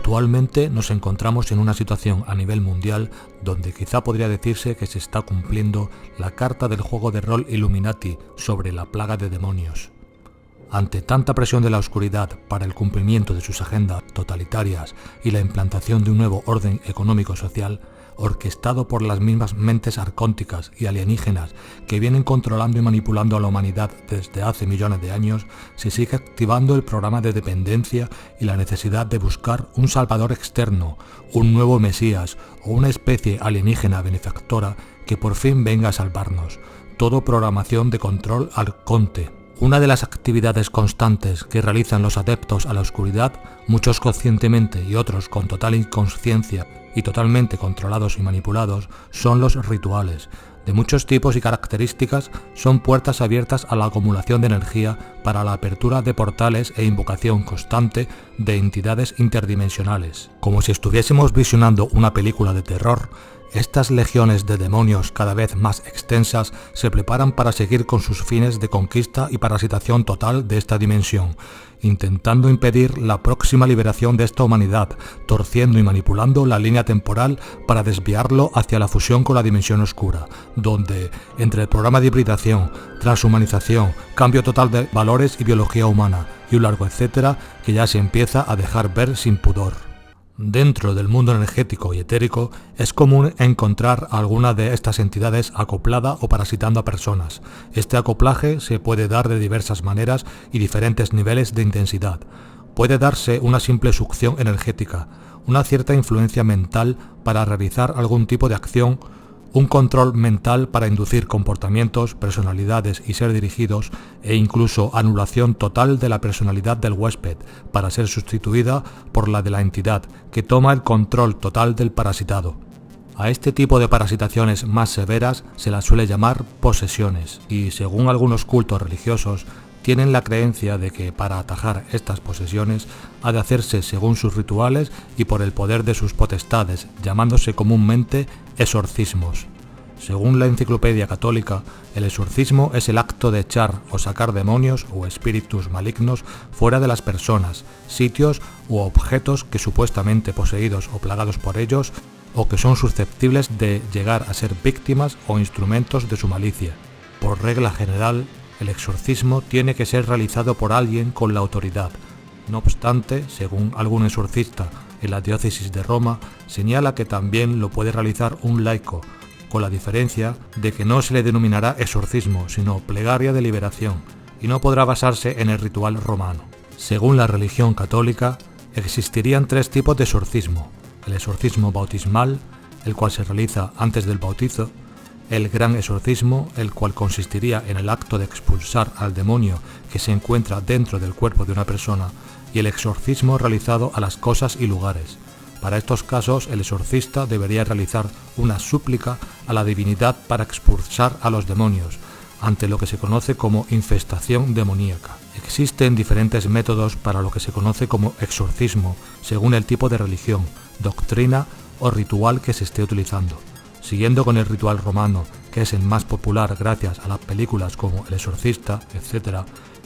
Actualmente nos encontramos en una situación a nivel mundial donde quizá podría decirse que se está cumpliendo la carta del juego de rol Illuminati sobre la plaga de demonios. Ante tanta presión de la oscuridad para el cumplimiento de sus agendas totalitarias y la implantación de un nuevo orden económico-social, orquestado por las mismas mentes arcónticas y alienígenas que vienen controlando y manipulando a la humanidad desde hace millones de años, se sigue activando el programa de dependencia y la necesidad de buscar un salvador externo, un nuevo Mesías o una especie alienígena benefactora que por fin venga a salvarnos. Todo programación de control arconte. Una de las actividades constantes que realizan los adeptos a la oscuridad, muchos conscientemente y otros con total inconsciencia y totalmente controlados y manipulados, son los rituales. De muchos tipos y características, son puertas abiertas a la acumulación de energía para la apertura de portales e invocación constante de entidades interdimensionales. Como si estuviésemos visionando una película de terror, estas legiones de demonios cada vez más extensas se preparan para seguir con sus fines de conquista y parasitación total de esta dimensión, intentando impedir la próxima liberación de esta humanidad, torciendo y manipulando la línea temporal para desviarlo hacia la fusión con la dimensión oscura, donde, entre el programa de hibridación, transhumanización, cambio total de valores y biología humana, y un largo etcétera, que ya se empieza a dejar ver sin pudor. Dentro del mundo energético y etérico es común encontrar alguna de estas entidades acoplada o parasitando a personas. Este acoplaje se puede dar de diversas maneras y diferentes niveles de intensidad. Puede darse una simple succión energética, una cierta influencia mental para realizar algún tipo de acción, un control mental para inducir comportamientos, personalidades y ser dirigidos, e incluso anulación total de la personalidad del huésped para ser sustituida por la de la entidad que toma el control total del parasitado. A este tipo de parasitaciones más severas se las suele llamar posesiones, y según algunos cultos religiosos, tienen la creencia de que para atajar estas posesiones ha de hacerse según sus rituales y por el poder de sus potestades, llamándose comúnmente exorcismos. Según la Enciclopedia Católica, el exorcismo es el acto de echar o sacar demonios o espíritus malignos fuera de las personas, sitios u objetos que supuestamente poseídos o plagados por ellos o que son susceptibles de llegar a ser víctimas o instrumentos de su malicia. Por regla general, el exorcismo tiene que ser realizado por alguien con la autoridad. No obstante, según algún exorcista en la diócesis de Roma, señala que también lo puede realizar un laico, con la diferencia de que no se le denominará exorcismo, sino plegaria de liberación, y no podrá basarse en el ritual romano. Según la religión católica, existirían tres tipos de exorcismo: el exorcismo bautismal, el cual se realiza antes del bautizo; el gran exorcismo, el cual consistiría en el acto de expulsar al demonio que se encuentra dentro del cuerpo de una persona; y el exorcismo realizado a las cosas y lugares. Para estos casos, el exorcista debería realizar una súplica a la divinidad para expulsar a los demonios, ante lo que se conoce como infestación demoníaca. Existen diferentes métodos para lo que se conoce como exorcismo, según el tipo de religión, doctrina o ritual que se esté utilizando. Siguiendo con el ritual romano, que es el más popular gracias a las películas como El Exorcista, etc.,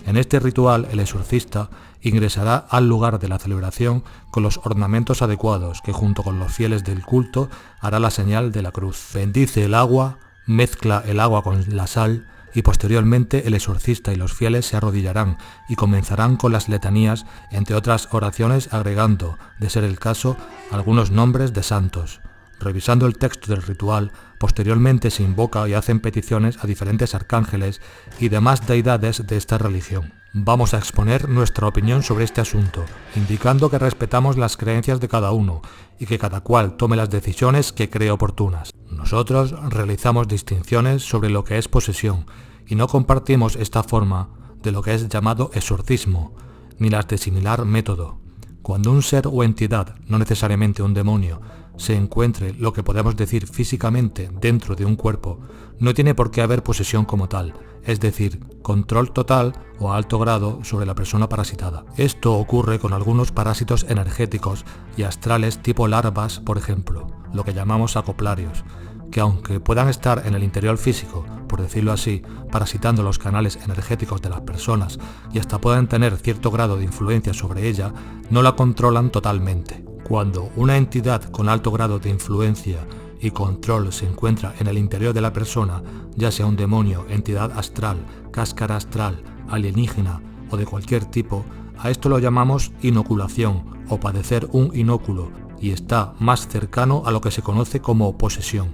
en este ritual el exorcista ingresará al lugar de la celebración con los ornamentos adecuados, que junto con los fieles del culto hará la señal de la cruz. Bendice el agua, mezcla el agua con la sal y posteriormente el exorcista y los fieles se arrodillarán y comenzarán con las letanías, entre otras oraciones, agregando, de ser el caso, algunos nombres de santos. Revisando el texto del ritual, posteriormente se invoca y hacen peticiones a diferentes arcángeles y demás deidades de esta religión. Vamos a exponer nuestra opinión sobre este asunto, indicando que respetamos las creencias de cada uno y que cada cual tome las decisiones que cree oportunas. Nosotros realizamos distinciones sobre lo que es posesión y no compartimos esta forma de lo que es llamado exorcismo, ni las de similar método. Cuando un ser o entidad, no necesariamente un demonio, se encuentre lo que podemos decir físicamente dentro de un cuerpo, no tiene por qué haber posesión como tal, es decir, control total o a alto grado sobre la persona parasitada. Esto ocurre con algunos parásitos energéticos y astrales tipo larvas, por ejemplo, lo que llamamos acoplarios, que aunque puedan estar en el interior físico, por decirlo así, parasitando los canales energéticos de las personas y hasta puedan tener cierto grado de influencia sobre ella, no la controlan totalmente. Cuando una entidad con alto grado de influencia y control se encuentra en el interior de la persona, ya sea un demonio, entidad astral, cáscara astral, alienígena o de cualquier tipo, a esto lo llamamos inoculación o padecer un inóculo, y está más cercano a lo que se conoce como posesión.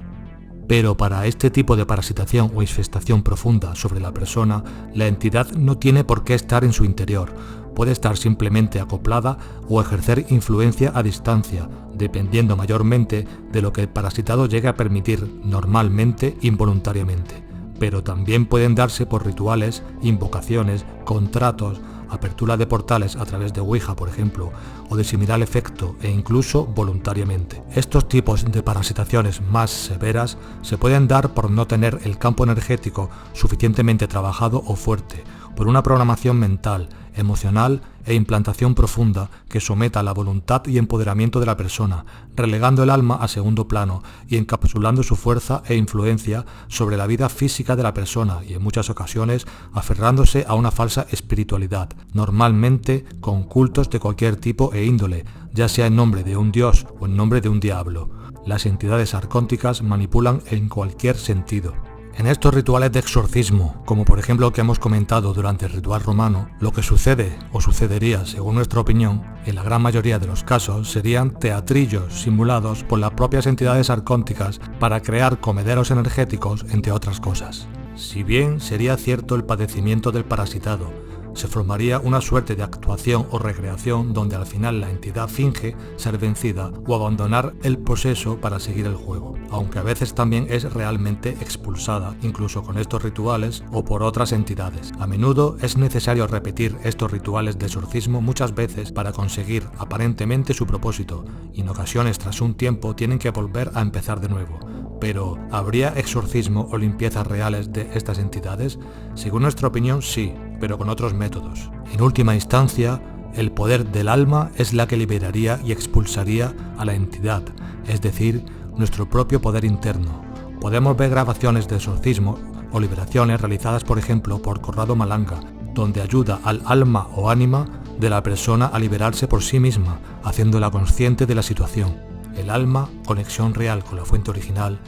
Pero para este tipo de parasitación o infestación profunda sobre la persona, la entidad no tiene por qué estar en su interior, puede estar simplemente acoplada o ejercer influencia a distancia, dependiendo mayormente de lo que el parasitado llegue a permitir, normalmente involuntariamente. Pero también pueden darse por rituales, invocaciones, contratos, apertura de portales a través de Ouija, por ejemplo, o de similar efecto, e incluso voluntariamente. Estos tipos de parasitaciones más severas se pueden dar por no tener el campo energético suficientemente trabajado o fuerte, por una programación mental, emocional e implantación profunda que someta la voluntad y empoderamiento de la persona, relegando el alma a segundo plano y encapsulando su fuerza e influencia sobre la vida física de la persona y en muchas ocasiones aferrándose a una falsa espiritualidad, normalmente con cultos de cualquier tipo e índole, ya sea en nombre de un dios o en nombre de un diablo. Las entidades arcónticas manipulan en cualquier sentido. En estos rituales de exorcismo, como por ejemplo el que hemos comentado durante el ritual romano, lo que sucede o sucedería, según nuestra opinión, en la gran mayoría de los casos, serían teatrillos simulados por las propias entidades arcónticas para crear comederos energéticos, entre otras cosas. Si bien sería cierto el padecimiento del parasitado, se formaría una suerte de actuación o recreación donde al final la entidad finge ser vencida o abandonar el proceso para seguir el juego, aunque a veces también es realmente expulsada, incluso con estos rituales o por otras entidades. A menudo es necesario repetir estos rituales de exorcismo muchas veces para conseguir aparentemente su propósito, y en ocasiones tras un tiempo tienen que volver a empezar de nuevo. Pero, ¿habría exorcismo o limpiezas reales de estas entidades? Según nuestra opinión, sí, pero con otros métodos. En última instancia, el poder del alma es la que liberaría y expulsaría a la entidad, es decir, nuestro propio poder interno. Podemos ver grabaciones de exorcismo o liberaciones realizadas, por ejemplo, por Corrado Malanga, donde ayuda al alma o ánima de la persona a liberarse por sí misma, haciéndola consciente de la situación. El alma, conexión real con la fuente original,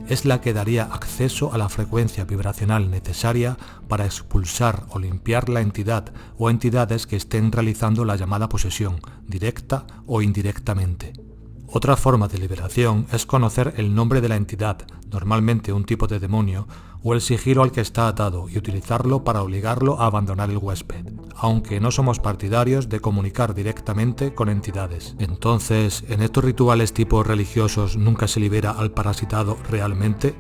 es la que daría acceso a la frecuencia vibracional necesaria para expulsar o limpiar la entidad o entidades que estén realizando la llamada posesión, directa o indirectamente. Otra forma de liberación es conocer el nombre de la entidad, normalmente un tipo de demonio, o el sigilo al que está atado y utilizarlo para obligarlo a abandonar el huésped, aunque no somos partidarios de comunicar directamente con entidades. Entonces, ¿en estos rituales tipo religiosos nunca se libera al parasitado realmente?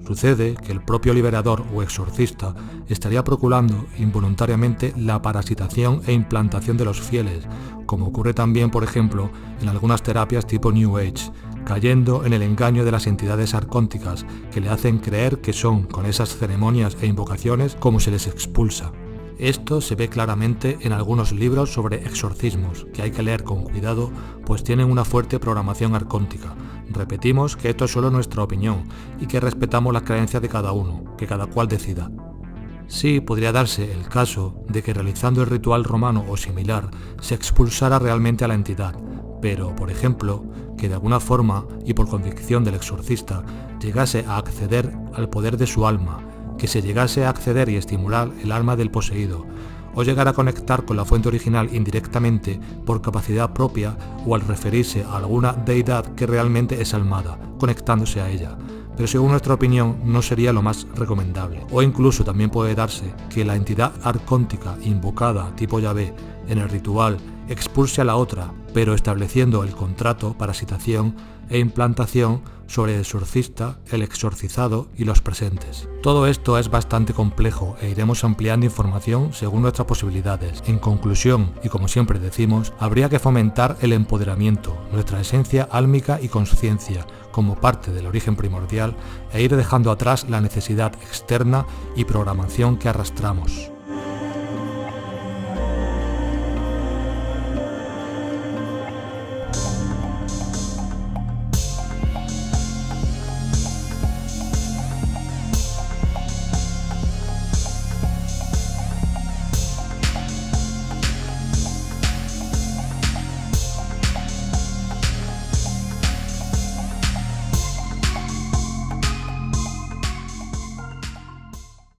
Sucede que el propio liberador o exorcista estaría procurando involuntariamente la parasitación e implantación de los fieles, como ocurre también, por ejemplo, en algunas terapias tipo New Age, cayendo en el engaño de las entidades arcónticas que le hacen creer que son con esas ceremonias e invocaciones como se les expulsa. Esto se ve claramente en algunos libros sobre exorcismos, que hay que leer con cuidado, pues tienen una fuerte programación arcóntica. Repetimos que esto es solo nuestra opinión y que respetamos las creencias de cada uno, que cada cual decida. Sí podría darse el caso de que realizando el ritual romano o similar se expulsara realmente a la entidad, pero, por ejemplo, que de alguna forma y por convicción del exorcista llegase a acceder al poder de su alma, que se llegase a acceder y estimular el alma del poseído, o llegar a conectar con la fuente original indirectamente por capacidad propia o al referirse a alguna deidad que realmente es almada, conectándose a ella. Pero según nuestra opinión no sería lo más recomendable. O incluso también puede darse que la entidad arcóntica invocada tipo Yahvé en el ritual expulse a la otra, pero estableciendo el contrato, parasitación e implantación sobre el exorcista, el exorcizado y los presentes. Todo esto es bastante complejo e iremos ampliando información según nuestras posibilidades. En conclusión, y como siempre decimos, habría que fomentar el empoderamiento, nuestra esencia álmica y conciencia, como parte del origen primordial, e ir dejando atrás la necesidad externa y programación que arrastramos.